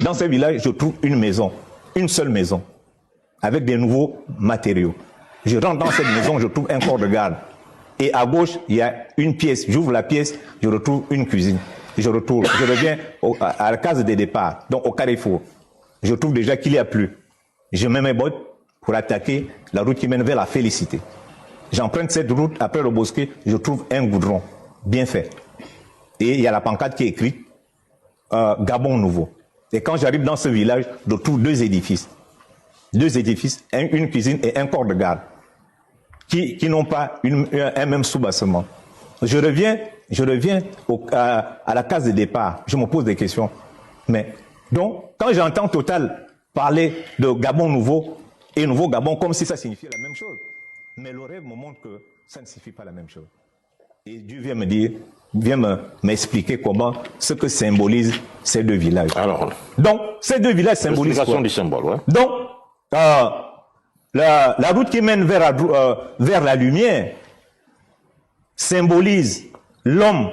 dans ce village, je trouve une maison, une seule maison, avec des nouveaux matériaux. Je rentre dans cette maison, je trouve un corps de garde. Et à gauche, il y a une pièce. J'ouvre la pièce, je retrouve une cuisine. Je retourne, je reviens à la case de départ, donc au carrefour. Je trouve déjà qu'il n'y a plus. Je mets mes bottes pour attaquer la route qui mène vers la Félicité. J'emprunte cette route, après le bosquet, je trouve un goudron bien fait. Et il y a la pancarte qui est écrite Gabon nouveau. Et quand j'arrive dans ce village, je trouve deux édifices. Deux édifices, une cuisine et un corps de garde, qui n'ont pas un même soubassement. Je reviens à la case de départ, je me pose des questions. Mais donc, quand j'entends Total parler de Gabon nouveau et nouveau Gabon comme si ça signifiait la même chose, mais le rêve me montre que ça ne signifie pas la même chose. Et Dieu vient me dire, m'expliquer comment, ce que symbolisent ces deux villages. Alors, donc, ces deux villages symbolisent quoi? Du symbole, ouais. Donc, la route qui mène vers la lumière symbolise l'homme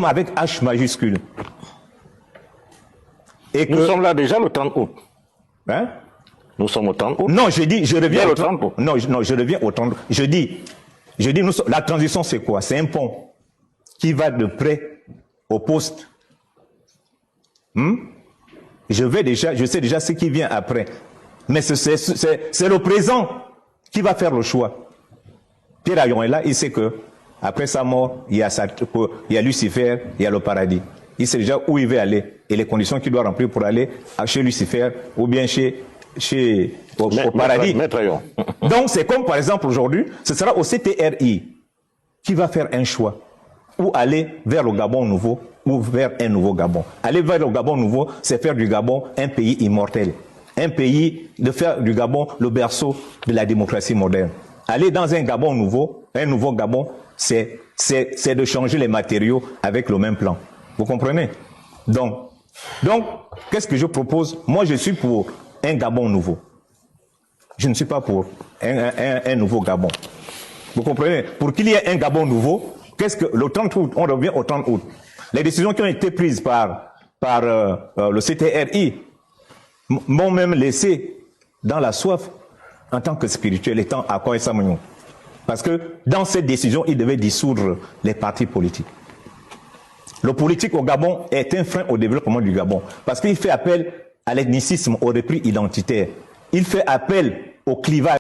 avec H majuscule. Et nous sommes là déjà le 30 août. Hein? Nous sommes au 30 août. Non, je dis, je reviens au 30 août. Non, je reviens au 30 août. Je dis, la transition c'est quoi? C'est un pont qui va de près au poste. Je sais déjà ce qui vient après. Mais c'est le présent qui va faire le choix. Pierre Ayon est là, il sait que après sa mort, il y a Lucifer, il y a le paradis. Il sait déjà où il veut aller et les conditions qu'il doit remplir pour aller chez Lucifer ou bien au paradis. Maître Ayon. Donc c'est comme par exemple aujourd'hui, ce sera au CTRI qui va faire un choix. Ou aller vers le Gabon nouveau ou vers un nouveau Gabon. Aller vers le Gabon nouveau, c'est faire du Gabon un pays immortel. Un pays, de faire du Gabon le berceau de la démocratie moderne. Aller dans un Gabon nouveau, un nouveau Gabon, c'est de changer les matériaux avec le même plan. Vous comprenez? Donc, qu'est-ce que je propose? Moi, je suis pour un Gabon nouveau. Je ne suis pas pour un nouveau Gabon. Vous comprenez? Pour qu'il y ait un Gabon nouveau, le 30 août, on revient au 30 août. Les décisions qui ont été prises par le CTRI m'ont même laissé dans la soif en tant que spirituel, étant à Koé Samagnon. Parce que dans cette décision, il devait dissoudre les partis politiques. Le politique au Gabon est un frein au développement du Gabon. Parce qu'il fait appel à l'ethnicisme, au repli identitaire. Il fait appel au clivage.